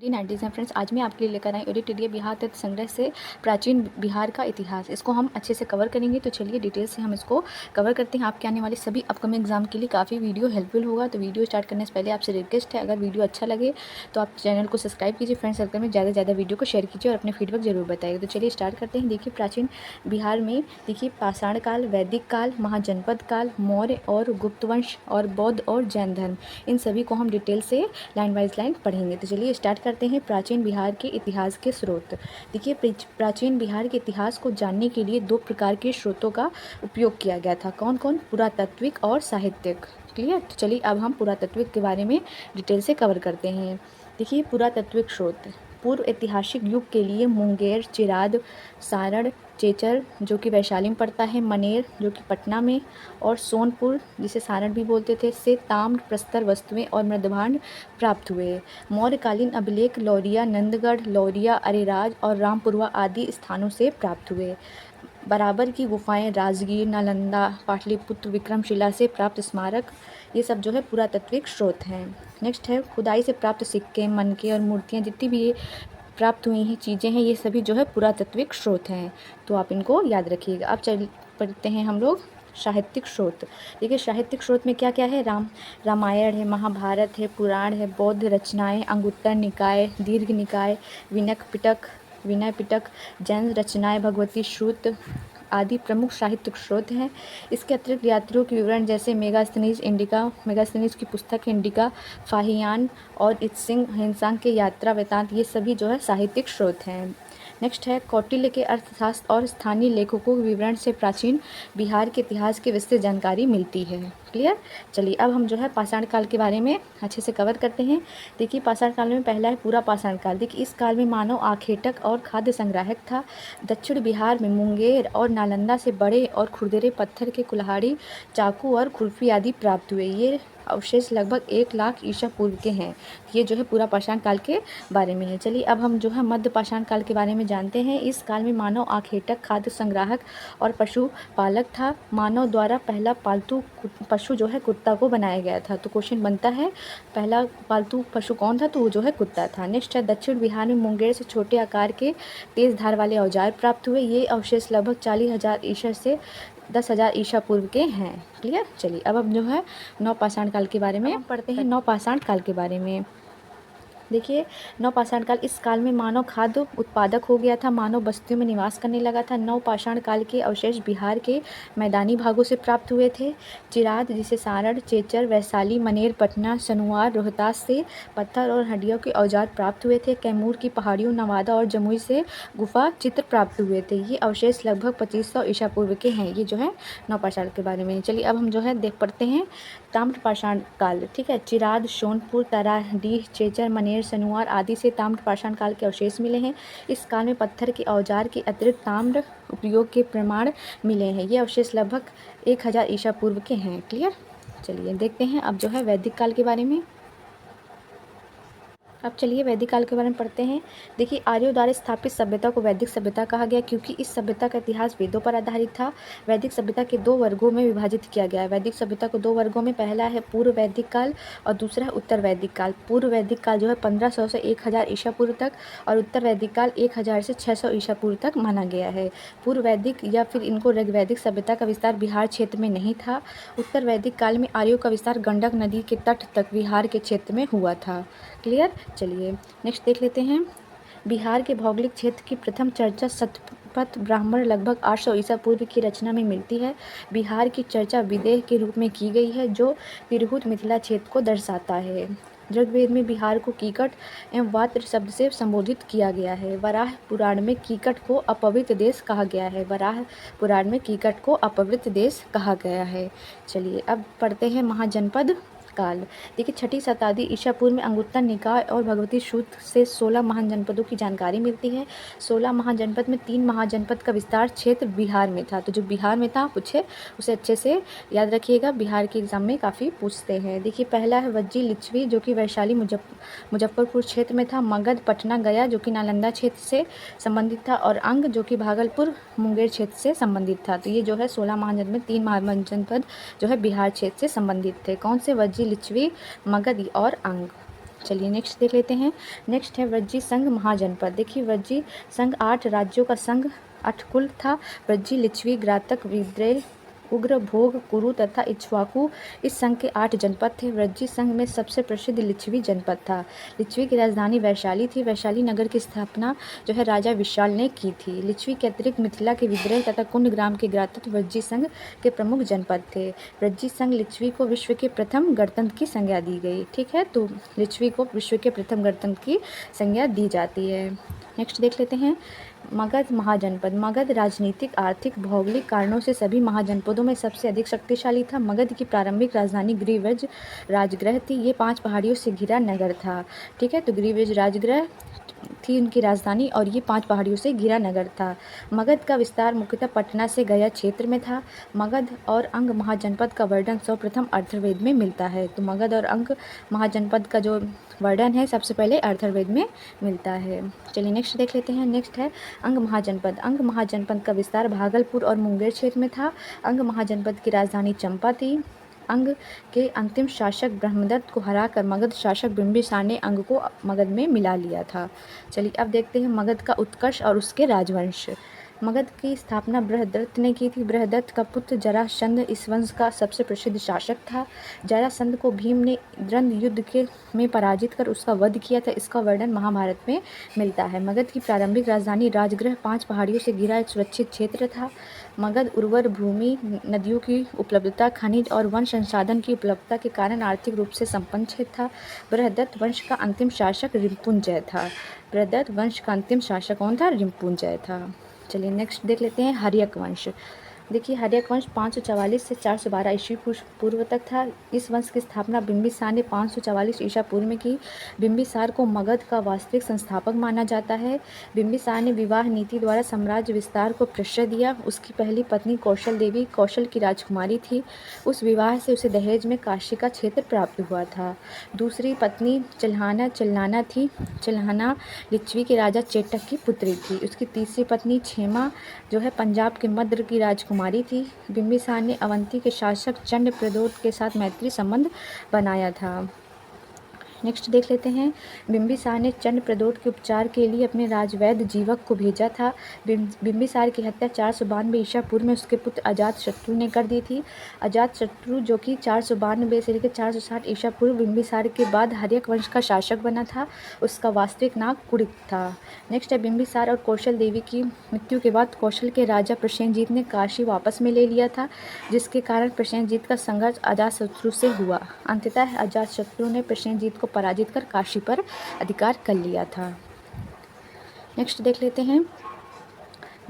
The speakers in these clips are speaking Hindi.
1990s हैं फ्रेंड्स। आज मैं आपके लिए लेकर आई एडिटोरियल बिहार तत्व संग्रह से प्राचीन बिहार का इतिहास। इसको हम अच्छे से कवर करेंगे, तो चलिए डिटेल से हम इसको कवर करते हैं। आपके आने वाले सभी अपकमिंग एग्जाम के लिए काफ़ी वीडियो हेल्पफुल होगा। तो वीडियो स्टार्ट करने से पहले आपसे रिक्वेस्ट है, अगर वीडियो अच्छा लगे तो आप चैनल को सब्सक्राइब कीजिए, फ्रेंड सर्कल में ज़्यादा से ज़्यादा वीडियो को शेयर कीजिए और अपने फीडबैक जरूर बताइए। तो चलिए स्टार्ट करते हैं। देखिए प्राचीन बिहार में देखिए पाषाण काल, वैदिक काल, महाजनपद काल, मौर्य और गुप्त वंश और बौद्ध और जैन धर्म, इन सभी को हम डिटेल से लाइन वाइज लाइन पढ़ेंगे। तो चलिए स्टार्ट करते हैं। प्राचीन बिहार के इतिहास के स्रोत। देखिए प्राचीन बिहार के इतिहास को जानने के लिए दो प्रकार के स्रोतों का उपयोग किया गया था। कौन कौन? पुरातात्विक और साहित्यिक। क्लियर? तो चलिए अब हम पुरातात्विक के बारे में डिटेल से कवर करते हैं। देखिए पुरातात्विक स्रोत। पूर्व ऐतिहासिक युग के लिए मुंगेर, चिराद, सारण, चेचर जो कि वैशाली में पड़ता है, मनेर जो कि पटना में, और सोनपुर जिसे सारण भी बोलते थे, से ताम्र प्रस्तर वस्तुएं और मृदभांड प्राप्त हुए। मौर्यकालीन अभिलेख लौरिया, नंदगढ़, लौरिया, अरेराज और रामपुरवा आदि स्थानों से प्राप्त हुए। बराबर की गुफाएं राजगीर, नालंदा, पाटलिपुत्र, विक्रमशिला से प्राप्त स्मारक, ये सब जो है पुरातात्विक स्रोत हैं। नेक्स्ट है खुदाई से प्राप्त सिक्के, मनके और मूर्तियाँ, जितनी भी ये प्राप्त हुई हैं चीज़ें हैं, ये सभी जो है पुरातात्विक स्रोत हैं। तो आप इनको याद रखिएगा। अब चल पढ़ते हैं हम लोग साहित्यिक स्रोत। देखिए साहित्यिक स्रोत में क्या क्या है? रामायण है, महाभारत है, पुराण है, बौद्ध रचनाएं, अंगुत्तर निकाय, दीर्घ निकाय, विनय पिटक, जैन रचनाएं, भगवती सूत्र आदि प्रमुख साहित्यिक स्रोत हैं। इसके अतिरिक्त यात्रियों के विवरण जैसे मेगास्थनीज की पुस्तक इंडिका, फाहियान और इत्सिंग हिंसांग के यात्रा वृतांत, ये सभी जो है साहित्यिक स्रोत हैं। नेक्स्ट है कौटिल्य के अर्थशास्त्र और स्थानीय लेखकों के विवरण से प्राचीन बिहार के इतिहास की विस्तृत जानकारी मिलती है। क्लियर? चलिए अब हम जो है पाषाण काल के बारे में अच्छे से कवर करते हैं। देखिए पाषाण काल में पहला है पूरा पाषाण काल। देखिए इस काल में मानव आखेटक और खाद्य संग्राहक था। दक्षिण बिहार में मुंगेर और नालंदा से बड़े और खुरदरे पत्थर के कुल्हाड़ी, चाकू और खुरपी आदि प्राप्त हुए। ये अवशेष लगभग 1 लाख ईसा पूर्व के हैं। ये जो है पूरा पाषाण काल के बारे में है। चलिए अब हम जो है मध्य पाषाण काल के बारे में जानते हैं। इस काल में मानव आखेटक, खाद्य संग्राहक और पशु पालक था। मानव द्वारा पहला पालतू पशु जो है कुत्ता को बनाया गया था। तो क्वेश्चन बनता है पहला पालतू पशु कौन था? तो वो जो है कुत्ता था। नेक्स्ट है दक्षिण बिहार में मुंगेर से छोटे आकार के तेज धार वाले औजार प्राप्त हुए। ये अवशेष लगभग 40,000 ईसा से 10,000 ईसा पूर्व के हैं। क्लियर? चलिए अब हम जो है नवपाषाण काल के बारे में पढ़ते हैं। नवपाषाण काल के बारे में देखिए नवपाषाण काल, इस काल में मानव खाद्य उत्पादक हो गया था। मानव बस्तियों में निवास करने लगा था। नवपाषाण काल के अवशेष बिहार के मैदानी भागों से प्राप्त हुए थे। चिराद जिसे सारण, चेचर, वैशाली, मनेर, पटना, सनुआर, रोहतास से पत्थर और हड्डियों के औजार प्राप्त हुए थे। कैमूर की पहाड़ियों, नवादा और जमुई से गुफा चित्र प्राप्त हुए थे। ये अवशेष लगभग 2500 ईसा पूर्व के हैं। ये जो है नवपाषाण के बारे में। चलिए अब हम जो है देख पढ़ते हैं ताम्रपाषाण काल। ठीक है, चिराद, सोनपुर, तराडीह, चेचर, मनेर, सनुआर आदि से ताम्रपाषाण काल के अवशेष मिले हैं। इस काल में पत्थर के औजार के अतिरिक्त ताम्र उपयोग के प्रमाण मिले हैं। ये अवशेष लगभग 1000 ईसा पूर्व के हैं। क्लियर? चलिए देखते हैं अब जो है वैदिक काल के बारे में। अब चलिए वैदिक काल के बारे में पढ़ते हैं। देखिए आर्यों द्वारा स्थापित सभ्यता को वैदिक सभ्यता कहा गया, क्योंकि इस सभ्यता का इतिहास वेदों पर आधारित था। वैदिक सभ्यता के 2 वर्गों में विभाजित किया गया है। वैदिक सभ्यता को 2 वर्गों में, पहला है पूर्व वैदिक काल और दूसरा है उत्तर वैदिक काल। पूर्व वैदिक काल जो है 1500 से 1000 ईसा पूर्व तक और उत्तर वैदिक काल 1000 से 600 ईसा पूर्व तक माना गया है। पूर्व वैदिक या फिर इनको ऋग्वैदिक सभ्यता का विस्तार बिहार क्षेत्र में नहीं था। उत्तर वैदिक काल में आर्यों का विस्तार गंडक नदी के तट तक बिहार के क्षेत्र में हुआ था। क्लियर? चलिए नेक्स्ट देख लेते हैं। बिहार के भौगोलिक क्षेत्र की प्रथम चर्चा शतपथ ब्राह्मण लगभग 800 ईसा पूर्व की रचना में मिलती है। बिहार की चर्चा विदेह के रूप में की गई है, जो तिरहुत मिथिला क्षेत्र को दर्शाता है। ऋग्वेद में बिहार को कीकट एवं वात्र शब्द से संबोधित किया गया है। वराह पुराण में कीकट को अपवित्र देश कहा गया है। वराह पुराण में कीकट को अपवित्र देश कहा गया है। चलिए अब पढ़ते हैं महाजनपद काल। देखिए 6ठी शताब्दी ईसा पूर्व में अंगुत्तर निकाय और भगवती सूत्र से 16 महाजनपदों की जानकारी मिलती है। 16 महाजनपद में 3 महाजनपद का विस्तार क्षेत्र बिहार में था। तो जो बिहार में था पूछे उसे अच्छे से याद रखिएगा, बिहार के एग्जाम में काफ़ी पूछते हैं। देखिए पहला है वज्जी लिच्छवी जो कि वैशाली मुजफ्फरपुर क्षेत्र में था। मगध, पटना, गया जो कि नालंदा क्षेत्र से संबंधित था और अंग जो कि भागलपुर, मुंगेर क्षेत्र से संबंधित था। तो ये जो है 16 महाजनपद में 3 महाजनपद जो है बिहार क्षेत्र से संबंधित थे। कौन से? वज्जी, लिच्छवी, मगध और अंग। चलिए नेक्स्ट देख लेते हैं। नेक्स्ट है वज्जी संघ महाजनपद। देखिए वज्जी संघ 8 राज्यों का संघ 8 कुल था। वज्जी, लिच्छवी, ग्रातक, विद्रेल, उग्र, भोग, कुरु तथा इक्ष्वाकु इस संघ के 8 जनपद थे। वज्जी संघ में सबसे प्रसिद्ध लिच्छवी जनपद था। लिच्छवी की राजधानी वैशाली थी। वैशाली नगर की स्थापना जो है राजा विशाल ने की थी। लिच्छवी के अतिरिक्त मिथिला के विद्रेल तथा कुंडग्राम के ग्रातक वज्जी संघ के प्रमुख जनपद थे। वज्जी संघ लिच्छवी को विश्व के प्रथम गणतंत्र की संज्ञा दी गई। ठीक है, तो लिच्छवी को विश्व के प्रथम गणतंत्र की संज्ञा दी जाती है। नेक्स्ट देख लेते हैं मगध महाजनपद। मगध राजनीतिक, आर्थिक, भौगोलिक कारणों से सभी महाजनपदों में सबसे अधिक शक्तिशाली था। मगध की प्रारंभिक राजधानी गिरिव्रज राजगृह थी। ये 5 पहाड़ियों से घिरा नगर था। ठीक है, तो गिरिव्रज राजगृह थी उनकी राजधानी और ये 5 पहाड़ियों से घिरा नगर था। मगध का विस्तार मुख्यतः पटना से गया क्षेत्र में था। मगध और अंग महाजनपद का वर्णन सर्वप्रथम अथर्ववेद में मिलता है। तो मगध और अंग महाजनपद का जो वर्णन है सबसे पहले अथर्ववेद में मिलता है। चलिए नेक्स्ट देख लेते हैं। नेक्स्ट है अंग महाजनपद। अंग महाजनपद का विस्तार भागलपुर और मुंगेर क्षेत्र में था। अंग महाजनपद की राजधानी चंपा थी। अंग के अंतिम शासक ब्रह्मदत्त को हराकर मगध शासक बिंबिसार ने अंग को मगध में मिला लिया था। चलिए अब देखते हैं मगध का उत्कर्ष और उसके राजवंश। मगध की स्थापना बृहदत्त ने की थी। बृहदत्त का पुत्र जरासंध इस वंश का सबसे प्रसिद्ध शासक था। जरासंध को भीम ने द्वंद्व युद्ध में पराजित कर उसका वध किया था। इसका वर्णन महाभारत में मिलता है। मगध की प्रारंभिक राजधानी राजगृह 5 पहाड़ियों से घिरा एक सुरक्षित क्षेत्र था। मगध उर्वर भूमि, नदियों की उपलब्धता, खनिज और वन संसाधन की उपलब्धता के कारण आर्थिक रूप से संपन्न क्षेत्र था। बृहदत्त वंश का अंतिम शासक रिपुंजय था। बृहदत्त वंश का अंतिम शासक कौन था? रिपुंजय था। चलिए नेक्स्ट देख लेते हैं हर्यक वंश। देखिए हर्यक वंश 544 से 412 ईस्वी पूर्व तक था। इस वंश की स्थापना बिंबिसार ने 544 ईसा पूर्व में की। बिंबिसार को मगध का वास्तविक संस्थापक माना जाता है। बिंबिसार ने विवाह नीति द्वारा साम्राज्य विस्तार को प्रश्रय दिया। उसकी पहली पत्नी कौशल देवी कौशल की राजकुमारी थी। उस विवाह से उसे दहेज में काशी का क्षेत्र प्राप्त हुआ था। दूसरी पत्नी चल्हाना थी। चल्हाना लिच्छवी के राजा चेटक की पुत्री थी। उसकी तीसरी पत्नी क्षेमा जो है पंजाब के मद्र की राजकुमारी थी। बिंबिसार ने अवंती के शासक चंड प्रद्योत के साथ मैत्री संबंध बनाया था। नेक्स्ट देख लेते हैं। बिंबिसार ने चंड प्रद्योत के उपचार के लिए अपने राजवैद्य जीवक को भेजा था। बिंबिसार की हत्या 492 ईसा पूर्व में उसके पुत्र अजातशत्रु ने कर दी थी। अजातशत्रु जो कि 492 से लेकर 460 ईसा पूर्व बिंबिसार के बाद हर्यक वंश का शासक बना था। उसका वास्तविक नाम कुड़ित था। नेक्स्ट है बिंबिसार और कौशल देवी की मृत्यु के बाद कौशल के राजा प्रसेनजीत ने काशी वापस में ले लिया था, जिसके कारण प्रसेनजीत का संघर्ष अजातशत्रु से हुआ। अंततः अजातशत्रु ने प्रसेनजीत को पराजित कर काशी पर अधिकार कर लिया था। नेक्स्ट देख लेते हैं।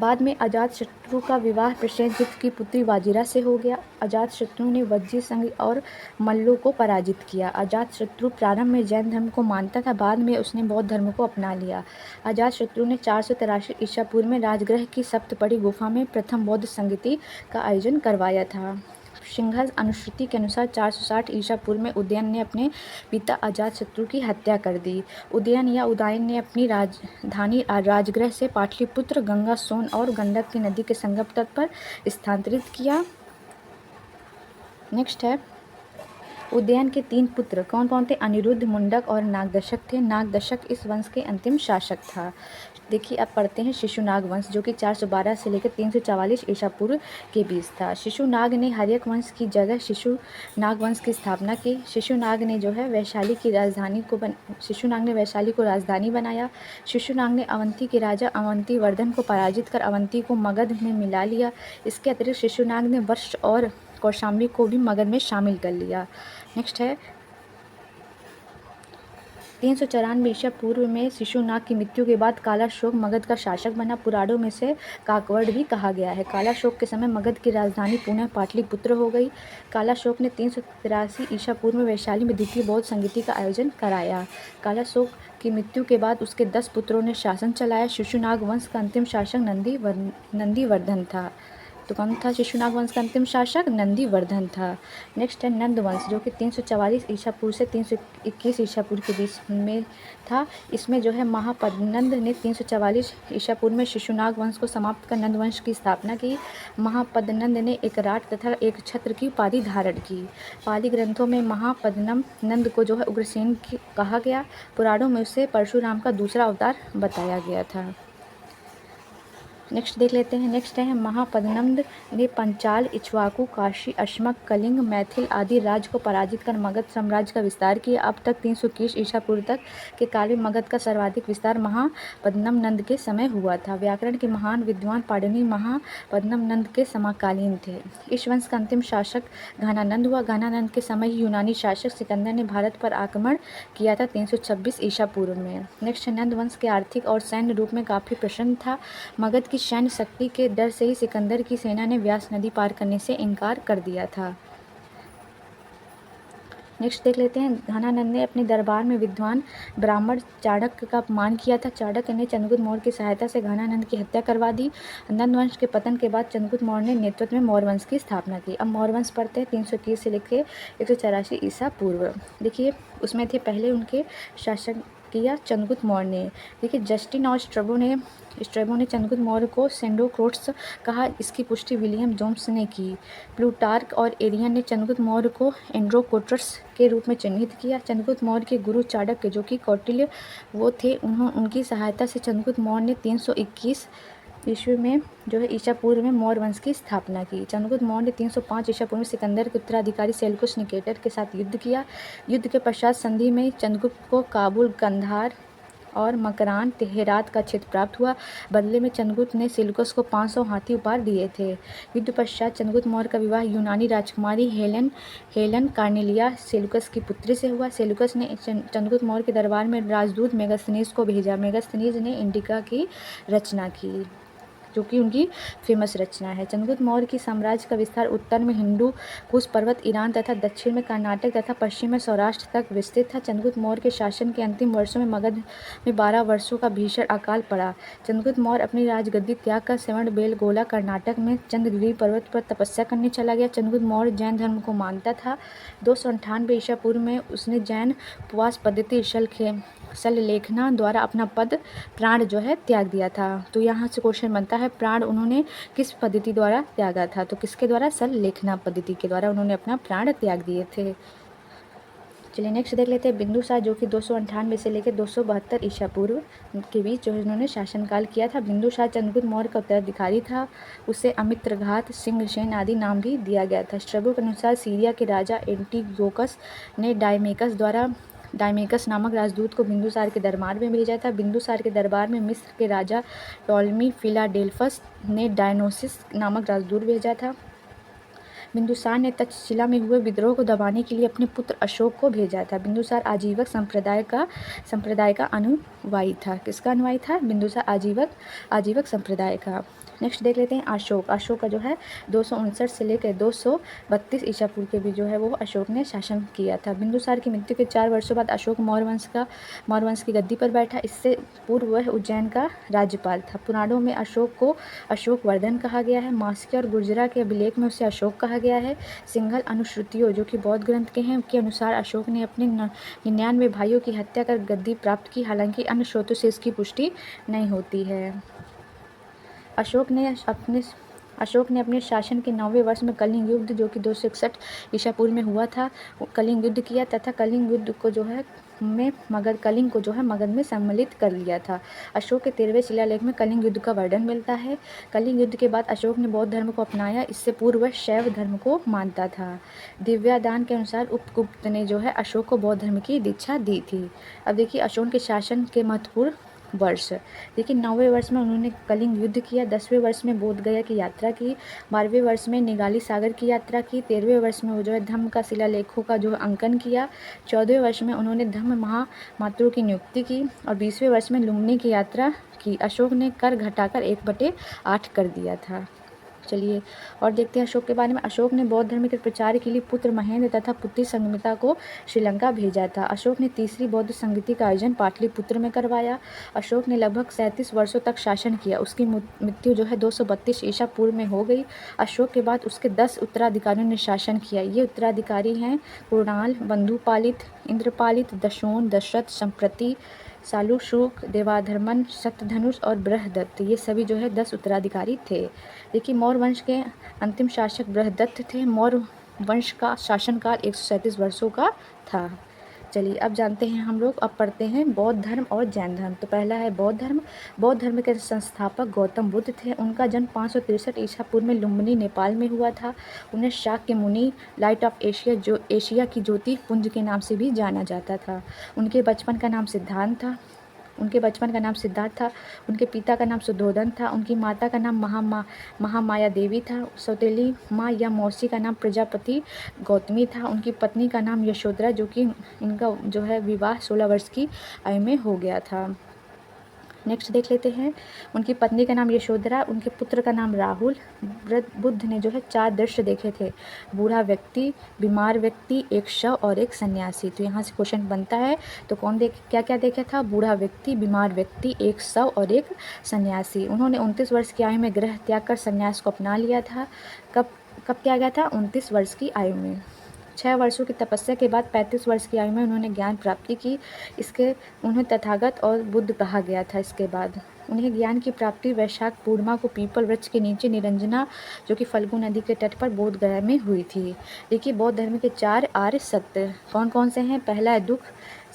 बाद में अजातशत्रु का विवाह प्रसेनजीत की पुत्री वाजिरा से हो गया। अजातशत्रु ने वज्जी संघ और मल्लों को पराजित किया। अजातशत्रु प्रारंभ में जैन धर्म को मानता था, बाद में उसने बौद्ध धर्म को अपना लिया। अजातशत्रु ने 483 ईसा पूर्व में राजगृह की सप्तपदी गुफा में प्रथम बौद्ध संगति का आयोजन करवाया था। सिंघल अनुश्रुति के अनुसार 460 ईसा पूर्व में उदयन ने अपने पिता अजातशत्रु की हत्या कर दी। उदयन या उदयन ने अपनी राजधानी राजगृह से पाटलिपुत्र, गंगा, सोन और गंडक की नदी के संगम तट पर स्थानांतरित किया। नेक्स्ट है उदयन के 3 पुत्र कौन कौन थे? अनिरुद्ध, मुंडक और नागदशक थे। नागदशक इस वंश के अंतिम शासक था। देखिए अब पढ़ते हैं शिशुनाग वंश, जो कि 412 से लेकर 344 ईसा पूर्व के बीच था। शिशुनाग ने हर्यक वंश की जगह शिशुनाग वंश की स्थापना की। शिशुनाग ने वैशाली को राजधानी बनाया। शिशुनाग ने अवंती के राजा अवंतीवर्धन को पराजित कर अवंती को मगध में मिला लिया। इसके अतिरिक्त शिशुनाग ने वत्स और कौशाम्बी को भी मगध में शामिल कर लिया। नेक्स्ट है 394 ईसा पूर्व में शिशुनाग की मृत्यु के बाद कालाशोक मगध का शासक बना। पुराणों में से काकवड़ भी कहा गया है। कालाशोक के समय मगध की राजधानी पुनः पाटलिपुत्र हो गई। कालाशोक ने 383 ईसा पूर्व में वैशाली में द्वितीय बौद्ध संगति का आयोजन कराया। कालाशोक की मृत्यु के बाद उसके 10 पुत्रों ने शासन चलाया। शिशुनाग वंश का अंतिम शासक नंदीवर्धन था। तो कौन था शिशुनाग वंश का अंतिम शासक? नंदीवर्धन था। नेक्स्ट है नंद वंश, जो कि 344 ईसा पूर्व से 321 ईसा पूर्व के बीच में था। इसमें जो है महापद्नंद ने 344 ईसा पूर्व में शिशुनाग वंश को समाप्त कर नंद वंश की स्थापना की। महापद्नंद ने एक राट तथा एक छत्र की उपाधि धारण की। पाली ग्रंथों में महापद्मनंद नंद को जो है उग्रसेन कहा गया। पुराणों में उसे परशुराम का दूसरा अवतार बताया गया था। नेक्स्ट देख लेते हैं। नेक्स्ट है महापद्मनंद ने पंचाल, इक्ष्वाकु, काशी, अश्मक, कलिंग, मैथिल आदि राज्य को पराजित कर मगध साम्राज्य का विस्तार किया। अब तक 321 ईसा पूर्व तक के काल में मगध का सर्वाधिक विस्तार महापद्मनंद के समय हुआ था। व्याकरण के महान विद्वान पाणिनि महापद्मनंद के समकालीन थे। इस वंश का अंतिम शासक घनानंद हुआ। घनानंद के समय ही यूनानी शासक सिकंदर ने भारत पर आक्रमण किया था 326 ईसा पूर्व में। नेक्स्ट नंद वंश के आर्थिक और सैन्य रूप में काफ़ी प्रसन्न था। मगध की सैन्य शक्ति के डर से ही सिकंदर की सेना ने व्यास नदी पार करने से इनकार कर दिया था। नेक्स्ट देख लेते हैं। घनानंद ने अपने दरबार में विद्वान ब्राह्मण चाणक्य का अपमान किया था। चाणक्य ने चंद्रगुप्त मौर्य की सहायता से घनानंद की हत्या करवा दी। नंद वंश के पतन के बाद चंद्रगुप्त मौर्य ने नेतृत्व में मौर्य वंश की स्थापना की। अब मौर्य वंश पढ़ते हैं 321 से लेकर 184 ईसा पूर्व। देखिए उसमें थे पहले उनके शासक किया चंद्रगुप्त मौर्य ने। देखिए जस्टिन और स्ट्रैबो ने चंद्रगुप्त मौर्य को सेंडोक्रोट्स कहा। इसकी पुष्टि विलियम जोन्स ने की। प्लूटार्क और एरियन ने चंद्रगुप्त मौर्य को एंड्रोकोट्रस के रूप में चिन्हित किया। चंद्रगुप्त मौर्य के गुरु चाणक्य जो कि कौटिल्य वो थे, उनकी सहायता से चंद्रगुप्त मौर्य ने 321 ईस्वी में जो है ईसा पूर्व में मौर्य वंश की स्थापना की। चंद्रगुप्त मौर्य ने 305 ईसा पूर्व में सिकंदर के उत्तराधिकारी सेल्युकस निकेटर के साथ युद्ध किया। युद्ध के पश्चात संधि में चंद्रगुप्त को काबुल, कंधार और मकरान, हेरात का क्षेत्र प्राप्त हुआ। बदले में चंद्रगुप्त ने सेल्युकस को 500 हाथी उपहार दिए थे। युद्ध पश्चात चंद्रगुप्त मौर्य का विवाह यूनानी राजकुमारी हेलन कार्नेलिया सेल्युकस की पुत्री से हुआ। सेल्युकस ने चंद्रगुप्त मौर्य के दरबार में राजदूत मेगास्थनीज को भेजा। मेगास्थनीज ने इंडिका की रचना की, जो कि उनकी फेमस रचना है। चंद्रगुप्त मौर्य की साम्राज्य का विस्तार उत्तर में हिंदू कुश पर्वत, ईरान तथा दक्षिण में कर्नाटक तथा पश्चिम में सौराष्ट्र तक विस्तृत था। चंद्रगुप्त मौर्य के शासन के अंतिम वर्षों में मगध में 12 वर्षों का भीषण अकाल पड़ा। चंद्रगुप्त मौर्य अपनी राजगद्दी त्याग कर श्रवणबेलगोला कर्नाटक में चंद्रगिरि पर्वत पर तपस्या करने चला गया। चंद्रगुप्त मौर्य जैन धर्म को मानता था। 298 ईसा पूर्व में उसने जैन उपवास पद्धति शल्यलेखना द्वारा अपना प्राण जो है त्याग दिया था। तो यहाँ से क्वेश्चन बनता है, प्राण उन्होंने किस पद्धति द्वारा त्यागा था? तो किसके द्वारा? शल्यलेखना पद्धति के द्वारा उन्होंने अपना प्राण त्याग दिए थे। चलिए नेक्स्ट देख लेते हैं। बिंदुसार जो कि 298 से लेकर 272 ईसा पूर्व के बीच जो इन्होंने शासनकाल किया था। बिंदुसार चंद्रगुप्त मौर्य का उत्तराधिकारी था। उसे अमित्रघात, सिंहसेन आदि नाम भी दिया गया था। स्ट्रैबो के अनुसार सीरिया के राजा एंटीओकस ने डायमेकस नामक राजदूत को बिंदुसार के दरबार में भेजा था। बिंदुसार के दरबार में मिस्र के राजा टॉलमी फिलाडेल्फस ने डायनोसिस नामक राजदूत भेजा था। बिंदुसार ने तक्षशिला में हुए विद्रोह को दबाने के लिए अपने पुत्र अशोक को भेजा था। बिंदुसार आजीवक संप्रदाय का अनुयायी था। किसका अनुयायी था? बिंदुसार आजीवक संप्रदाय का। नेक्स्ट देख लेते हैं अशोक का जो है 259 से लेकर 232 ईसा पूर्व के भी जो है वो अशोक ने शासन किया था। बिंदुसार की मृत्यु के 4 वर्षों बाद अशोक मौर्य वंश की गद्दी पर बैठा। इससे पूर्व वह उज्जैन का राज्यपाल था। पुराणों में अशोक को अशोकवर्धन कहा गया है। मास्की और गुर्जरा के अभिलेख में उसे अशोक कहा गया है। सिंघल अनुश्रुतियों जो कि बौद्ध ग्रंथ के हैं के अनुसार अशोक ने अपने 99 भाइयों की हत्या कर गद्दी प्राप्त की। हालांकि अन्य स्रोतों से इसकी पुष्टि नहीं होती है। अशोक ने अपने शासन के 9वें वर्ष में कलिंग युद्ध जो कि 261 ईसा पूर्व में हुआ था, कलिंग युद्ध किया तथा कलिंग युद्ध को जो है कलिंग को जो है मगध में सम्मिलित कर लिया था। अशोक के 13वें शिलालेख में कलिंग युद्ध का वर्णन मिलता है। कलिंग युद्ध के बाद अशोक ने बौद्ध धर्म को अपनाया। इससे पूर्व वह शैव धर्म को मानता था। दिव्यादान के अनुसार उपगुप्त ने जो है अशोक को बौद्ध धर्म की दीक्षा दी थी। अब देखिए अशोक के शासन के महत्वपूर्ण वर्ष। देखिए 9वें वर्ष में उन्होंने कलिंग युद्ध किया। 10वें वर्ष में बोध गया की यात्रा की। 12वें वर्ष में निगाली सागर की यात्रा की। 13वें वर्ष में वो जो है धम्म का शिलालेखों का जो अंकन किया। 14वें वर्ष में उन्होंने धम्म महामात्रों की नियुक्ति की और 20वें वर्ष में लुम्बिनी की यात्रा की। अशोक ने कर घटाकर 1/8 कर दिया था। चलिए और देखते हैं अशोक के बारे में। अशोक ने बौद्ध धर्म के प्रचार के लिए पुत्र महेंद्र तथा पुत्री संघमित्रा को श्रीलंका भेजा था। अशोक ने तीसरी बौद्ध संगति का आयोजन पाटलिपुत्र में करवाया। अशोक ने लगभग 37 वर्षों तक शासन किया। उसकी मृत्यु जो है 232 ईसा पूर्व में हो गई। अशोक के बाद उसके 10 उत्तराधिकारियों ने शासन किया। ये उत्तराधिकारी हैं कुणाल, बंधुपालित, इंद्रपालित, दशोन, दशरथ, संप्रति, सालुशुक, देवाधर्मन, शतधनुष और बृहदत्त। ये सभी जो है 10 उत्तराधिकारी थे। देखिए मौर्य वंश के अंतिम शासक बृहदत्त थे। मौर्य वंश का शासनकाल 137 वर्षों का था। चलिए अब जानते हैं हम लोग, अब पढ़ते हैं बौद्ध धर्म और जैन धर्म। तो पहला है बौद्ध धर्म। बौद्ध धर्म के संस्थापक गौतम बुद्ध थे। उनका जन्म 563 ईसा पूर्व में लुम्बिनी नेपाल में हुआ था। उन्हें शाक्य मुनि, लाइट ऑफ एशिया, जो एशिया की ज्योति पुंज के नाम से भी जाना जाता था। उनके बचपन का नाम सिद्धार्थ था। उनके पिता का नाम सुधोधन था। उनकी माता का नाम महामाया देवी था। सौतेली माँ या मौसी का नाम प्रजापति गौतमी था। उनकी पत्नी का नाम यशोधरा, जो कि इनका जो है विवाह 16 वर्ष की आयु में हो गया था। नेक्स्ट देख लेते हैं। उनकी पत्नी का नाम यशोधरा, उनके पुत्र का नाम राहुल। बुद्ध ने जो है 4 दृश्य देखे थे, बूढ़ा व्यक्ति, बीमार व्यक्ति, एक शव और एक सन्यासी। तो यहाँ से क्वेश्चन बनता है, तो क्या क्या देखा था? बूढ़ा व्यक्ति, बीमार व्यक्ति, एक शव और एक सन्यासी। उन्होंने 29 वर्ष की आयु में गृह त्याग कर सन्यास को अपना लिया था। कब किया गया था? 29 वर्ष की आयु में। 6 वर्षों की तपस्या के बाद 35 वर्ष की आयु में उन्होंने ज्ञान प्राप्ति की। उन्हें तथागत और बुद्ध कहा गया था। इसके बाद उन्हें ज्ञान की प्राप्ति वैशाख पूर्णिमा को पीपल वृक्ष के नीचे निरंजना, जो कि फल्गु नदी के तट पर बोध गया में हुई थी। देखिए बौद्ध धर्म के 4 आर्य सत्य कौन कौन से हैं? पहला है दुख,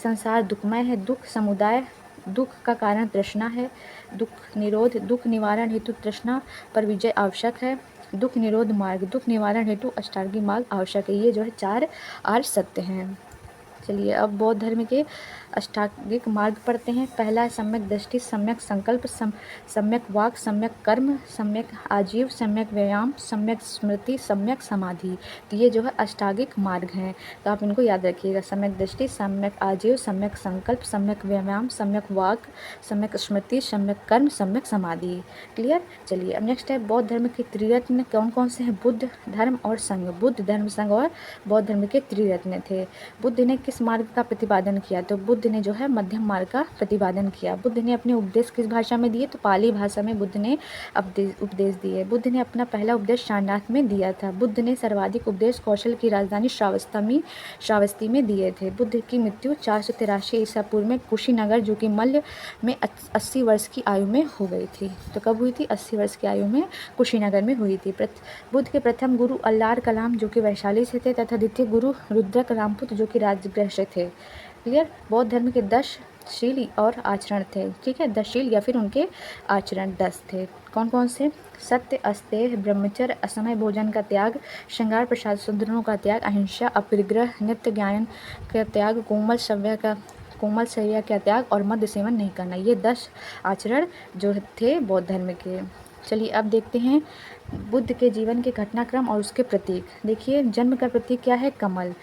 संसार दुखमय है। दुख समुदाय, दुख का कारण तृष्णा है। दुख निरोध, दुख निवारण हेतु तृष्णा पर विजय आवश्यक है। दुख निरोध मार्ग, दुख निवारण हेतु अष्टांगिक मार्ग आवश्यक है। ये जो है 4 आर्य सत्य हैं। चलिए अब बौद्ध धर्म के अष्टांगिक मार्ग पढ़ते हैं। पहला है सम्यक दृष्टि, सम्यक संकल्प, सम्यक वाक, सम्यक कर्म, सम्यक आजीव, सम्यक व्यायाम, सम्यक स्मृति, सम्यक समाधि। तो ये जो है अष्टांगिक मार्ग हैं, तो आप इनको याद रखिएगा। सम्यक दृष्टि, सम्यक आजीव, सम्यक संकल्प, सम्यक व्यायाम, सम्यक वाक, सम्यक स्मृति, सम्यक कर्म, सम्यक समाधि। क्लियर? चलिए अब नेक्स्ट है बौद्ध धर्म के त्रिरत्न कौन कौन से हैं? बुद्ध, धर्म और संघ। बुद्ध, धर्म, संघ और बौद्ध धर्म के त्रिरत्न थे। बुद्ध ने किस मार्ग का प्रतिपादन किया? तो बुद्ध ने जो है मध्यम मार्ग का प्रतिपादन किया। बुद्ध ने अपने उपदेश किस भाषा में दिए? तो पाली भाषा में बुद्ध ने उपदेश दिए। बुद्ध ने अपना पहला उपदेश सारनाथ में दिया था। बुद्ध ने सर्वाधिक उपदेश कौशल की राजधानी श्रावस्ती में दिए थे। बुद्ध की मृत्यु 483 ईसा पूर्व में कुशीनगर, जो कि मल्ल में 80 वर्ष की आयु में हो गई थी। तो कब हुई थी? 80 वर्ष की आयु में कुशीनगर में हुई थी। बुद्ध के प्रथम गुरु अल्लार कलाम, जो कि वैशाली से थे, तथा द्वितीय गुरु रुद्रक रामपुत्र, जो कि राजगृह से थे। क्लियर? बौद्ध धर्म के 10 शील और आचरण थे। ठीक है, 10 शील या फिर उनके आचरण 10 थे। कौन कौन से? सत्य, अस्तेय, ब्रह्मचर्य, असमय भोजन का त्याग, श्रृंगार प्रसाद सुंदरों का त्याग, अहिंसा, अपरिग्रह, नित्य ज्ञान का त्याग, कोमल शैया का त्याग और मद्य सेवन नहीं करना। ये 10 आचरण जो थे बौद्ध धर्म के। चलिए अब देखते हैं बुद्ध के जीवन के घटनाक्रम और उसके प्रतीक। देखिए जन्म का प्रतीक क्या है? कमल।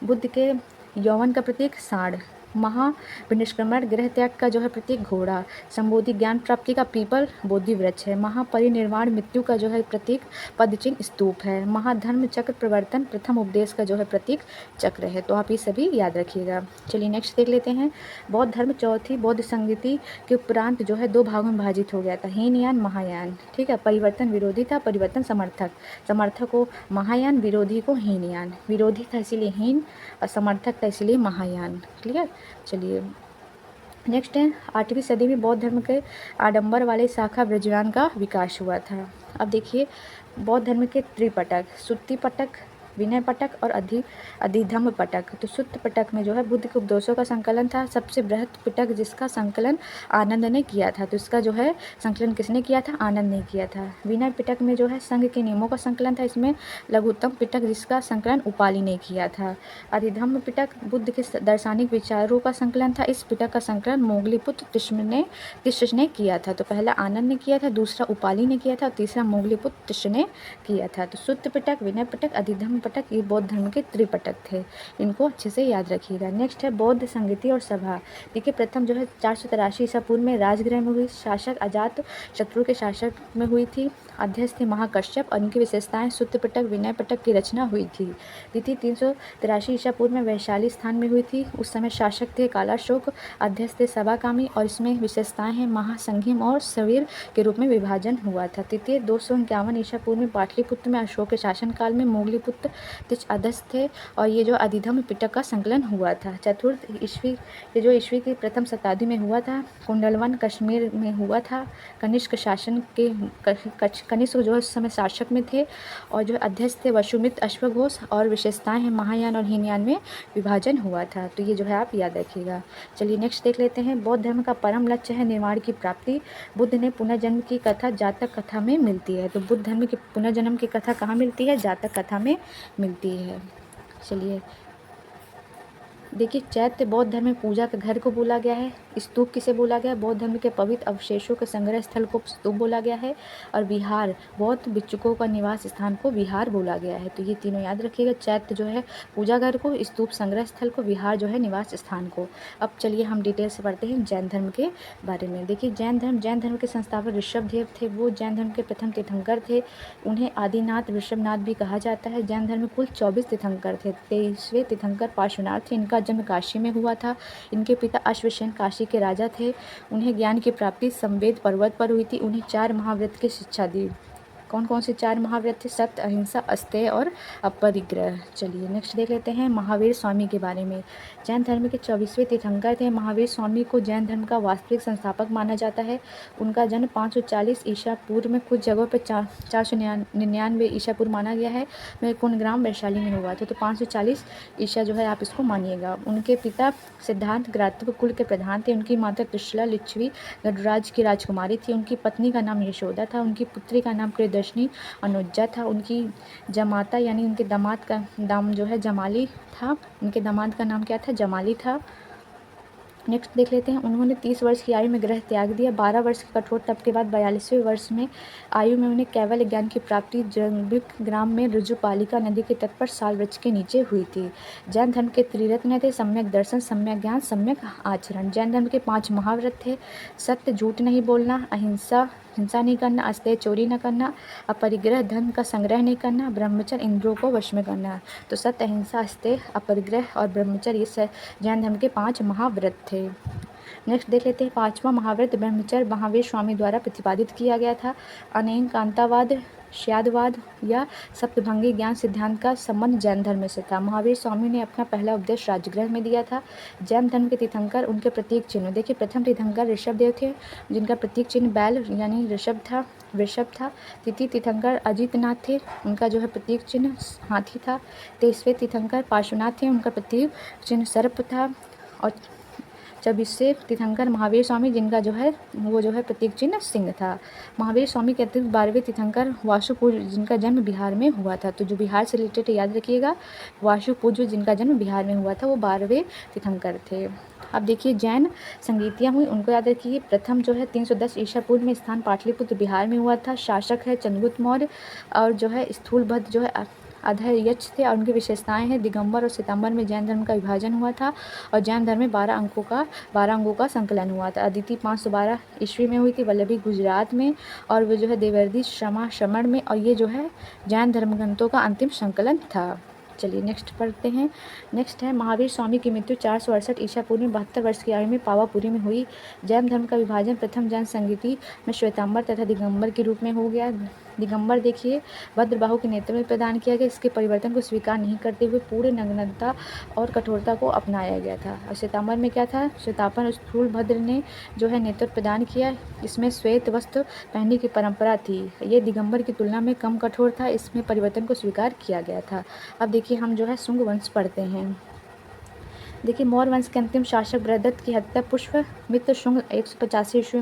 बुद्ध के यौवन का प्रतीक सांड। महाविनिष्क्रमण गृह त्याग का जो है प्रतीक घोड़ा। संबोधि ज्ञान प्राप्ति का पीपल बोधि वृक्ष है। महापरिनिर्वाण मृत्यु का जो है प्रतीक पदचिन्ह स्तूप है। महाधर्म चक्र प्रवर्तन प्रथम उपदेश का जो है प्रतीक चक्र है। तो आप ये सभी याद रखिएगा। चलिए नेक्स्ट देख लेते हैं। बौद्ध धर्म चौथी बौद्ध संगति के उपरांत जो है 2 भागों में विभाजित हो गया था, हीनयान महायान। ठीक है, परिवर्तन विरोधी था, परिवर्तन समर्थक को महायान, विरोधी को हीनयान। विरोधी था इसीलिए हीन और समर्थक था इसीलिए महायान। क्लियर? चलिए नेक्स्ट है 8वीं सदी में बौद्ध धर्म के आडंबर वाले शाखा ब्रजयान का विकास हुआ था। अब देखिए बौद्ध धर्म के त्रिपटक, सुत्ति पटक, विनय पटक और अधिधम्म पटक। तो सुत्त पटक में जो है बुद्ध के उपदेशों का संकलन था। सबसे बृहत पिटक जिसका संकलन आनंद ने किया था। तो इसका जो है संकलन किसने किया था? आनंद ने किया था। विनय पिटक में जो है संघ के नियमों का संकलन था। इसमें लघुत्तम पिटक जिसका संकलन उपाली ने किया था। अधिधम्म पिटक बुद्ध के दार्शनिक विचारों का संकलन था। इस पिटक का संकलन मोगलीपुत्र तिष्ठ ने किया था। तो पहला आनंद ने किया था, दूसरा उपाली ने किया था और तीसरा मोगलीपुत्र तिष्ठ ने किया था। तो सुत्त पिटक, विनय पिटक, अधिधम्म पटक, ये बौद्ध धर्म के त्रिपटक थे। इनको अच्छे से याद रखिएगा। नेक्स्ट है बौद्ध संगति और सभा। देखिए प्रथम जो है 483 ईसा पूर्व में राजगृह में हुई। शासक अजात शत्रु के शासक में हुई थी। अध्यक्ष थे महाकश्यप और इनकी विशेषताएं सूत्र पिटक विनय पिटक की रचना हुई थी। तिथि 383 ईसा पूर्व में वैशाली स्थान में हुई थी। उस समय शासक थे कालाशोक, अध्यक्ष थे सभाकामी और इसमें विशेषताएं हैं महासंघिम और सवीर के रूप में विभाजन हुआ था। तृतीय 251 ईसा पूर्व में पाटलिपुत्र में अशोक के शासनकाल में मोगलीपुत्र तिच अध्यक्ष थे और ये जो अधिधम पिटक का संकलन हुआ था। चतुर्थ ईस्वी ईस्वी की प्रथम शताब्दी में हुआ था। कुंडलवन कश्मीर में हुआ था। कनिष्क शासन के कनिष्क जो उस समय शासक में थे और जो अध्यक्ष थे वसुमित्र अश्वघोष और विशेषताएं हैं महायान और हीनयान में विभाजन हुआ था। तो ये जो है आप याद रखिएगा। चलिए नेक्स्ट देख लेते हैं। बौद्ध धर्म का परम लक्ष्य है निर्वाण की प्राप्ति। बुद्ध ने पुनर्जन्म की कथा जातक कथा में मिलती है। तो बुद्ध धर्म की पुनर्जन्म की कथा कहाँ मिलती है? जातक कथा में मिलती है। चलिए देखिए, चैत्य बौद्ध धर्म में पूजा के घर को बोला गया है। स्तूप किसे बोला गया है? बौद्ध धर्म के पवित्र अवशेषों के संग्रह स्थल को स्तूप बोला गया है। और विहार बौद्ध भिक्षुकों का निवास स्थान को विहार बोला गया है। तो ये तीनों याद रखिएगा। चैत्य जो है पूजा घर को, स्तूप संग्रह स्थल को, विहार जो है निवास स्थान को। अब चलिए हम डिटेल से पढ़ते हैं जैन धर्म के बारे में। देखिए जैन धर्म के संस्थापक ऋषभदेव थे। वो जैन धर्म के प्रथम तीर्थंकर थे। उन्हें आदिनाथ ऋषभनाथ भी कहा जाता है। जैन धर्म में कुल 24 तीर्थंकर थे। 23वें तीर्थंकर पार्श्वनाथ थे। इनका जन्म काशी में हुआ था। इनके पिता अश्वसेन काशी के राजा थे। उन्हें ज्ञान की प्राप्ति संवेद पर्वत पर हुई थी। उन्हें 4 महाव्रत की शिक्षा दी। कौन कौन से 4 महाव्रत थे? सत्य, अहिंसा, अस्तेय और अपरिग्रह। चलिए नेक्स्ट देख लेते हैं महावीर स्वामी के बारे में। जैन धर्म के 24वें तीर्थंकर थे। महावीर स्वामी को जैन धर्म का वास्तविक संस्थापक माना जाता है। उनका जन्म 540 ईसा पूर्व में, कुछ जगहों पर 499 ईसा पूर्व माना गया है, में कुंडग्राम वैशाली में हुआ था। तो 540 ईसा जो है आप इसको मानिएगा। उनके पिता सिद्धांत ग्रातव कुल के प्रधान थे। उनकी माता त्रिशला लिच्छवी गढ़राज की राजकुमारी थी। उनकी पत्नी का नाम यशोदा था। उनकी पुत्री का नाम प्रियदर्शनी अनुज्जा था। उनकी जमाता यानी उनके दामाद का नाम जो है जमाली था। उनके दामाद का नाम क्या था? जमाली था। नेक्स्ट देख लेते हैं। उन्होंने 30 वर्ष की आयु में गृह त्याग दिया। 12 वर्ष के कठोर तप के बाद 42वें वर्ष में आयु में उन्हें कैवल्य ज्ञान की प्राप्ति जंबिक ग्राम में ऋजुपालिका नदी के तट पर साल वृक्ष के नीचे हुई थी। जैन धर्म के त्रिरत्न थे: सम्यक दर्शन, सम्यक ज्ञान, सम्यक आचरण। जैन धर्म के 5 महाव्रत थे: सत्य, झूठ नहीं बोलना, अहिंसा, हिंसा नहीं करना, अस्तेय, चोरी न करना, अपरिग्रह, धन का संग्रह नहीं करना, ब्रह्मचर्य, इंद्रियों को वश में करना। तो सत्य, अहिंसा, अस्तेय, अपरिग्रह और ब्रह्मचर्य ये जैन धर्म के 5 महाव्रत थे। नेक्स्ट देख लेते हैं। 5वां महाव्रत ब्रह्मचर्य महावीर स्वामी द्वारा प्रतिपादित किया गया था। अनेक कांतावाद, श्यादवाद या सप्तभंगी ज्ञान सिद्धांत का संबंध जैन धर्म से था। महावीर स्वामी ने अपना पहला उपदेश राजगृह में दिया था। जैन धर्म के तीर्थंकर, उनके प्रतीक चिन्ह देखिए। प्रथम तीर्थंकर ऋषभदेव थे, जिनका प्रतीक चिन्ह बैल यानी वृषभ था। द्वितीय तीर्थंकर अजितनाथ थे, उनका जो है प्रतीक चिन्ह हाथी था। 23वें तीर्थंकर पार्श्वनाथ थे, उनका प्रतीक चिन्ह सर्प था। और 24वें तीर्थंकर महावीर स्वामी, जिनका जो है वो जो है प्रतीक चिन्ह सिंह था। महावीर स्वामी के अतिरिक्त 12वें तीर्थंकर वासुपूज्य, जिनका जन्म बिहार में हुआ था। तो जो बिहार से रिलेटेड याद रखिएगा, वासुपूज्य जिनका जन्म बिहार में हुआ था, वो 12वें तीर्थंकर थे। अब देखिए जैन संगीतियाँ हुई, उनको याद रखिए। प्रथम जो है 310 ईसा पूर्व में स्थान पाटलिपुत्र बिहार में हुआ था। शासक है चंद्रगुप्त मौर्य और जो है स्थूलभद्र जो है अधयक्ष थे। और उनकी विशेषताएं हैं दिगंबर और सितंबर में जैन धर्म का विभाजन हुआ था और जैन धर्म में 12 अंगों का संकलन हुआ था। अदिति 512 ईस्वी में हुई थी वल्लभी गुजरात में, और वो जो है देवर्दी श्रमण में, और ये जो है जैन धर्म ग्रंथों का अंतिम संकलन था। चलिए नेक्स्ट पढ़ते हैं। नेक्स्ट है महावीर स्वामी की मृत्यु 468 ईसा पूर्व में 72 वर्ष की आयु में पावापुरी में हुई। जैन धर्म का विभाजन प्रथम जैन संगीति में श्वेतांबर तथा दिगंबर के रूप में हो गया। दिगंबर देखिए भद्रबाहु के नेतृत्व में प्रदान किया गया। इसके परिवर्तन को स्वीकार नहीं करते हुए पूर्ण नग्नता और कठोरता को अपनाया गया था। और श्वेतांबर में क्या था? श्वेतांबर स्थूलभद्र ने जो है नेतृत्व प्रदान किया। इसमें श्वेत वस्त्र पहनने की परंपरा थी। ये दिगंबर की तुलना में कम कठोर था। इसमें परिवर्तन को स्वीकार किया गया था। अब देखिए हम जो है शुंग वंश पढ़ते हैं। देखिए मौर्य वंश के अंतिम शासक बृहदत्त की हत्या पुष्पमित्र शुंग 185 ईस्वी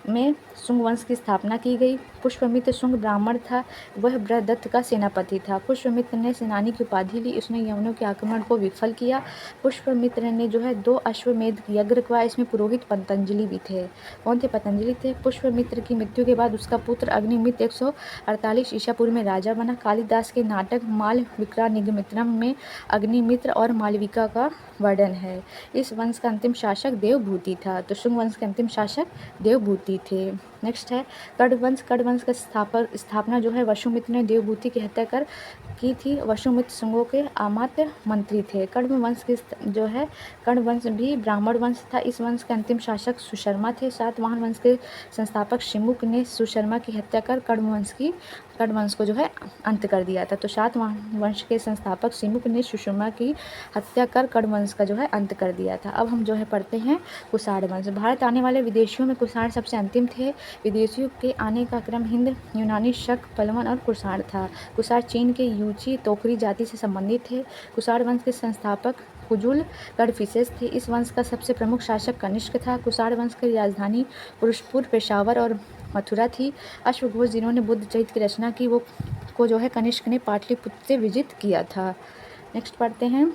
में शुंग वंश की स्थापना की गई। पुष्पमित्र शुंग ब्राह्मण था, वह बृहदत्त का सेनापति था। पुष्पमित्र ने सेनानी की उपाधि ली। उसने यवनों के आक्रमण को विफल किया। पुष्पमित्र ने जो है 2 अश्वमेध यज्ञ करवाया। इसमें पुरोहित पतंजलि भी थे। कौन थे? पतंजलि थे। पुष्पमित्र की मृत्यु के बाद उसका पुत्र अग्निमित्र 148 ईसा पूर्व में राजा बना। कालिदास के नाटक माल विक्रानिमित्रम में अग्निमित्र और मालविका का का वर्णन है। इस वंश का अंतिम शासक देवभूति था। तो शुंग वंश के अंतिम शासक देवभूति थे। नेक्स्ट है कण्व वंश का स्थापना जो है वसुमित्र ने देवभूति की हत्या कर की थी। वसुमित्र शुंगों के आमात्य मंत्री थे। कण्व वंश के जो है कण्व वंश भी ब्राह्मण वंश था। इस वंश के अंतिम शासक सुशर्मा थे। सातवाहन वंश के संस्थापक शिमुक ने सुशर्मा की हत्या कर कण्व वंश को जो है अंत कर दिया था। तो सातवाहन वंश के संस्थापक शिमुक ने सुशर्मा की हत्या कर कण्व वंश का जो है अंत कर दिया था। अब हम जो है पढ़ते हैं कुषाण वंश। भारत आने वाले विदेशियों में कुषाण सबसे अंतिम थे। विदेशियों के आने का क्रम हिंद, यूनानी, शक, पल्लवन और कुषाण था। कुषाण चीन के यूची तोकरी जाति से संबंधित थे। कुषाण वंश के संस्थापक कुजुल कडफिसेस थे। इस वंश का सबसे प्रमुख शासक कनिष्क था। कुषाण वंश की राजधानी पुरुषपुर, पेशावर और मथुरा थी। अश्वघोष जिन्होंने बुद्ध चरित्र की रचना की वो को जो है कनिष्क ने पाटलिपुत्र से विजित किया था। नेक्स्ट पढ़ते हैं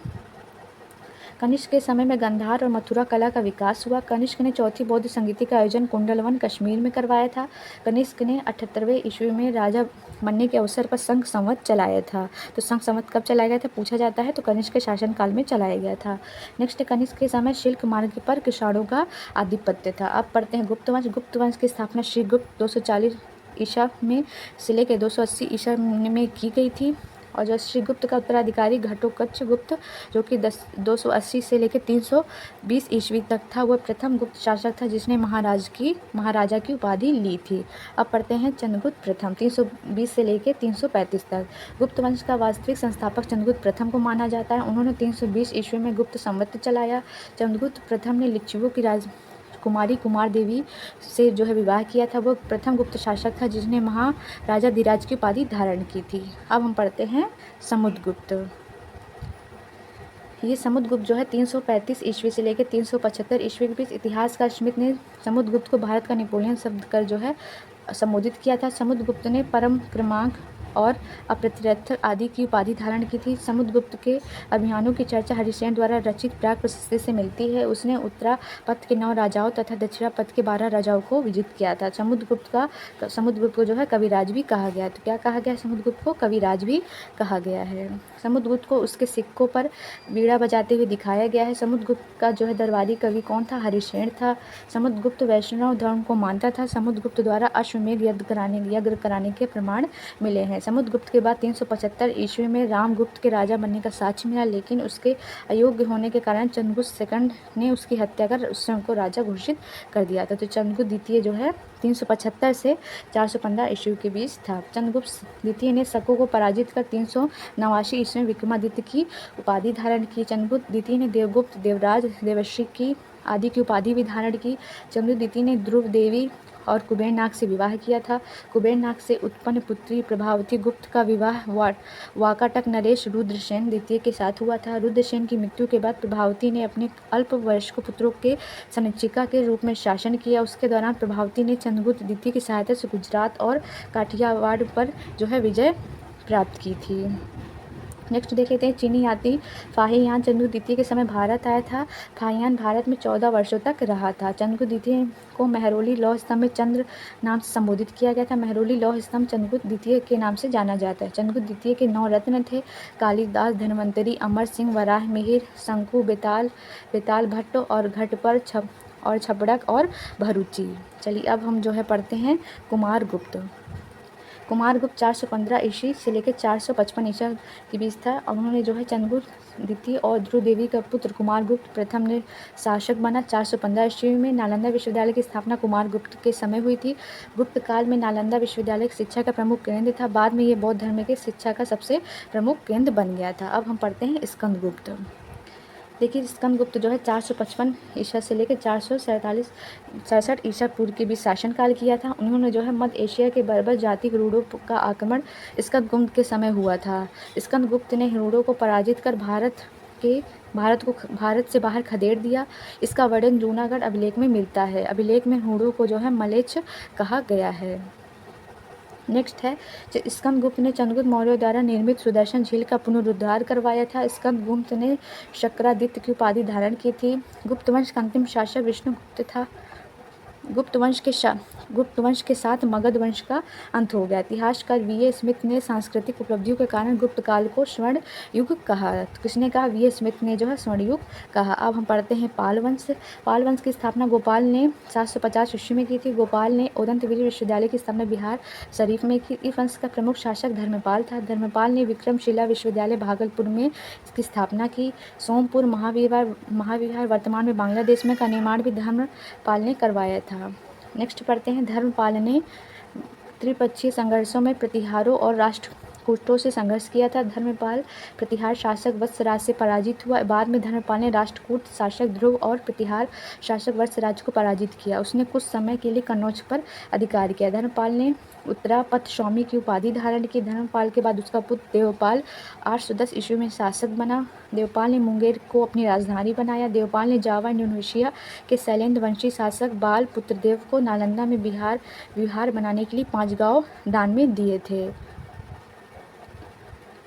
कनिष्क के समय में गांधार और मथुरा कला का विकास हुआ। कनिष्क ने चौथी बौद्ध संगीति का आयोजन कुंडलवन कश्मीर में करवाया था। कनिष्क ने 78वें ईस्वी में राजा बनने के अवसर पर संघ संवत चलाया था। तो संघ संवत कब चलाया गया था पूछा जाता है, तो कनिष्क के शासनकाल में चलाया गया था। नेक्स्ट कनिष्क के समय शिल्क मार्ग पर कुषाणों का आधिपत्य था। अब पढ़ते हैं गुप्त वंश। गुप्त वंश की स्थापना श्रीगुप्त 240 ईसा में से लेकर 280 ईसा में की गई थी। और जो श्रीगुप्त का उत्तराधिकारी घटोत्कच गुप्त जो कि 280 से लेकर 320 ईस्वी तक था, वह प्रथम गुप्त शासक था जिसने महाराजा की उपाधि ली थी। अब पढ़ते हैं चंद्रगुप्त प्रथम 320 से लेकर 335 तक। गुप्त वंश का वास्तविक संस्थापक चंद्रगुप्त प्रथम को माना जाता है। उन्होंने 320 ईस्वी में गुप्त संवत चलाया। चंद्रगुप्त प्रथम ने लिच्छवियों की कुमारी कुमार देवी से जो है विवाह किया था। वो प्रथम गुप्त शासक था जिसने महाराजा धीराज की उपाधि धारण की थी। अब हम पढ़ते हैं समुद्रगुप्त। ये समुद्रगुप्त जो है 335 ईस्वी से लेकर 375 ईस्वी के बीच इतिहासकार स्मिथ ने समुद्रगुप्त को भारत का नेपोलियन शब्द कर जो है संबोधित किया था। समुद्रगुप्त ने परम क्रमांक और अप्रतिरथ आदि की उपाधि धारण की थी। समुद्रगुप्त के अभियानों की चर्चा हरिसेन द्वारा रचित प्राग प्रशस्ति से मिलती है। उसने उत्तरा पथ के 9 राजाओं तथा दक्षिणा पथ के 12 राजाओं को विजित किया था। समुद्रगुप्त को जो है कविराज भी कहा गया। तो क्या कहा गया? समुद्रगुप्त को कविराज भी कहा गया है। समुद्रगुप्त को उसके सिक्कों पर वीणा बजाते हुए दिखाया गया है। समुद्रगुप्त का जो है दरबारी कवि कौन था? हरिसेन था। समुद्रगुप्त वैष्णव धर्म को मानता था। समुद्रगुप्त द्वारा अश्वमेध यज्ञ कराने के प्रमाण मिले हैं। समुद्रगुप्त के बाद 375 ईस्वी में रामगुप्त के राजा बनने का साक्ष्य मिला, लेकिन उसके अयोग्य होने के कारण चंद्रगुप्त सेकंड ने उसकी हत्या कर स्वयं को राजा घोषित कर दिया था। तो चंद्रगुप्त द्वितीय जो है 375 से 415 ईस्वी के बीच था। चंद्रगुप्त द्वितीय ने शकों को पराजित कर 389 ईस्वी में विक्रमादित्य की उपाधि धारण की। चंद्रगुप्त द्वितीय ने देवगुप्त, देवराज, देवर्षि की आदि की उपाधि भी धारण की। चंद्रगुप्त द्वितीय ने ध्रुव देवी और कुबेरनाग से विवाह किया था। कुबेरनाग से उत्पन्न पुत्री प्रभावती गुप्त का विवाह वाकाटक नरेश रुद्रसेन द्वितीय के साथ हुआ था। रुद्रसेन की मृत्यु के बाद प्रभावती ने अपने अल्प वयस्क पुत्रों के संरक्षिका के रूप में शासन किया। उसके दौरान प्रभावती ने चंद्रगुप्त द्वितीय की सहायता से गुजरात और काठियावाड़ पर जो है विजय प्राप्त की थी। नेक्स्ट देख लेते हैं चीनी यात्री फाहियान चंद्रगुप्त द्वितीय के समय भारत आया था। फाहियान भारत में 14 वर्षों तक रहा था। चंद्रगुप्त द्वितीय को मेहरौली लौह स्तंभ में चंद्र नाम से संबोधित किया गया था। मेहरौली लौह स्तंभ चंद्रगुप्त द्वितीय के नाम से जाना जाता है। चंद्रगुप्त द्वितीय के 9 रत्न थे: कालिदास, धन्वंतरी, अमर सिंह, वराह मिहिर, शंकु, बेताल भट्ट और घटपर छपड़क और भरूची। चलिए अब हम जो है पढ़ते हैं कुमारगुप्त। कुमारगुप्त 415 ईस्वी से लेकर 455 ईसा के बीच था। और उन्होंने जो है चंद्रगुप्त द्वितीय और ध्रुव देवी का पुत्र कुमारगुप्त प्रथम ने शासक बना। 415 ईस्वी में नालंदा विश्वविद्यालय की स्थापना कुमारगुप्त के समय हुई थी। गुप्त काल में नालंदा विश्वविद्यालय शिक्षा का प्रमुख केंद्र था। बाद में ये बौद्ध धर्म के शिक्षा का सबसे प्रमुख केंद्र बन गया था। अब हम पढ़ते हैं स्कंदगुप्त। देखिए स्कंदगुप्त जो है 455 ईसा से लेकर 467 ईसा पूर्व के बीच शासनकाल किया था। उन्होंने जो है मध्य एशिया के बर्बर जाति हिरूडों का आक्रमण स्कंदगुप्त के समय हुआ था। स्कंदगुप्त ने हिरूडों को पराजित कर भारत से बाहर खदेड़ दिया। इसका वर्णन जूनागढ़ अभिलेख में मिलता है। अभिलेख में हिरूडों को जो है मलेच्छ कहा गया है। नेक्स्ट है स्कंदगुप्त ने चंद्रगुप्त मौर्य द्वारा निर्मित सुदर्शन झील का पुनरुद्धार करवाया था। स्कंदगुप्त ने शक्रादित्य की उपाधि धारण की थी। गुप्त वंश का अंतिम शासक विष्णुगुप्त था। गुप्त वंश के गुप्त वंश के साथ मगध वंश का अंत हो गया। इतिहासकार वी.ए. स्मिथ ने सांस्कृतिक उपलब्धियों के कारण गुप्त काल को स्वर्ण युग कहा। तो किसने कहा? वी.ए. स्मिथ ने जो है स्वर्ण युग कहा। अब हम पढ़ते हैं पाल वंश। पाल वंश की स्थापना गोपाल ने 750 ईस्वी में की थी। गोपाल ने उदंतवीर विश्वविद्यालय की स्थापना बिहार शरीफ में की। इस वंश का प्रमुख शासक धर्मपाल था। धर्मपाल ने विक्रमशिला विश्वविद्यालय भागलपुर में इसकी स्थापना की। सोमपुर महाविहार वर्तमान में बांग्लादेश में का निर्माण भी धर्मपाल ने करवाया था। नेक्स्ट पढ़ते हैं, धर्मपाल ने त्रिपक्षीय संघर्षों में प्रतिहारों और राष्ट्रकूटों से संघर्ष किया था। धर्मपाल प्रतिहार शासक वत्सराज से पराजित हुआ। बाद में धर्मपाल ने राष्ट्रकूट शासक ध्रुव और प्रतिहार शासक वत्सराज को पराजित किया। उसने कुछ समय के लिए कन्नौज पर अधिकार किया। धर्मपाल ने उत्तरापथ स्वामी की उपाधि धारण की। धर्मपाल के बाद उसका पुत्र देवपाल 810 ईस्वी में शासक बना। देवपाल ने मुंगेर को अपनी राजधानी बनाया। देवपाल ने जावा इंडोनेशिया के शैलेंद्र वंशी शासक बाल पुत्रदेव को नालंदा में विहार बनाने के लिए 5 गांव दान में दिए थे।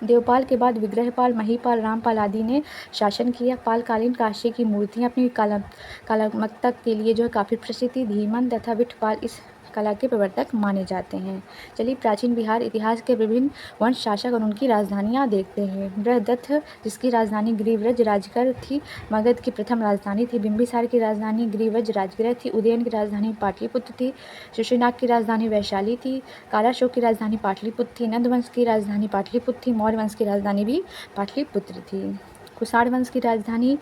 देवपाल के बाद विग्रहपाल, महीपाल, रामपाल आदि ने शासन किया। पालकालीन कांस्य की मूर्तियां अपनी कलात्मकता के लिए जो है काफ़ी प्रसिद्ध थी। धीमन तथा विठपाल इस कला के प्रवर्तक माने जाते हैं। चलिए प्राचीन बिहार इतिहास के विभिन्न वंश शासक और उनकी राजधानियां देखते हैं। बृहदत्त, जिसकी राजधानी गिरिव्रज राजगढ़ थी, मगध की प्रथम राजधानी थी। बिंबिसार की राजधानी गिरिव्रज राजगृह थी। उदयन की राजधानी पाटलिपुत्र थी। शिशुनाग की राजधानी वैशाली थी। कालाशोक की राजधानी पाटलिपुत्र थी। नंद वंश की राजधानी पाटलिपुत्र थी। मौर्य वंश की राजधानी भी पाटलिपुत्र थी। कुषाण वंश की राजधानी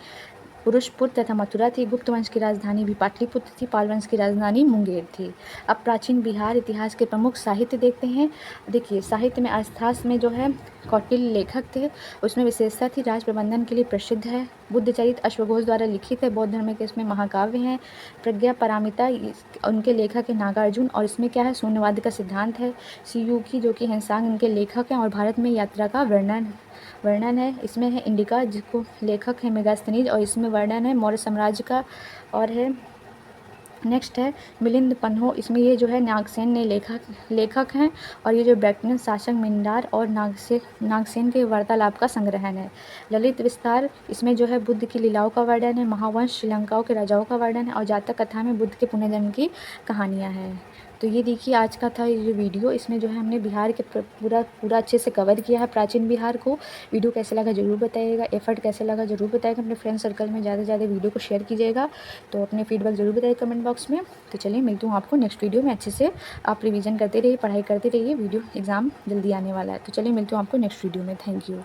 पुरुषपुर तथा मथुरा थी। गुप्त वंश की राजधानी भी पाटलिपुत्र थी। पाल वंश की राजधानी मुंगेर थी। अब प्राचीन बिहार इतिहास के प्रमुख साहित्य देखते हैं। देखिए साहित्य में अर्थशास्त्र में जो है कौटिल्य लेखक थे। उसमें विशेषता थी राज प्रबंधन के लिए प्रसिद्ध है। बुद्धचरित अश्वघोष द्वारा लिखित है। बौद्ध धर्म के इसमें महाकाव्य हैं। प्रज्ञा पारमिता उनके लेखक है नागार्जुन, और इसमें क्या है शून्यवाद का सिद्धांत है। शियुकी जो कि हिंसांग उनके लेखक हैं, और भारत में यात्रा का वर्णन है। इसमें है इंडिका जिसको लेखक है मेगास्थनीज, और इसमें वर्णन है मौर्य साम्राज्य का। और है नेक्स्ट है मिलिंद पन्हो, इसमें ये जो है नागसेन ने लेखक हैं, और ये जो बैक्ट्रियन शासक मिंडार और नागसेन के वार्तालाप का संग्रहण है। ललित विस्तार, इसमें जो है बुद्ध की लीलाओं का वर्णन है। महावंश श्रीलंकाओं के राजाओं का वर्णन है, और जातक कथा में बुद्ध के पुनर्जन्म की कहानियाँ हैं। तो ये देखिए आज का था ये जो वीडियो, इसमें जो है हमने बिहार के पूरा अच्छे से कवर किया है प्राचीन बिहार को। वीडियो कैसे लगा ज़रूर बताइएगा, एफर्ट कैसे लगा ज़रूर बताइएगा। अपने फ्रेंड सर्कल में ज़्यादा से ज़्यादा वीडियो को शेयर कीजिएगा। तो अपने फीडबैक ज़रूर बताइए कमेंट बॉक्स में। तो चलिए मिलती हूँ आपको नेक्स्ट वीडियो में। अच्छे से आप रिवीजन करते रहिए, पढ़ाई करते रहिए। वीडियो एग्ज़ाम जल्दी आने वाला है। तो चलिए मिलती हूँ आपको नेक्स्ट वीडियो में। Thank you.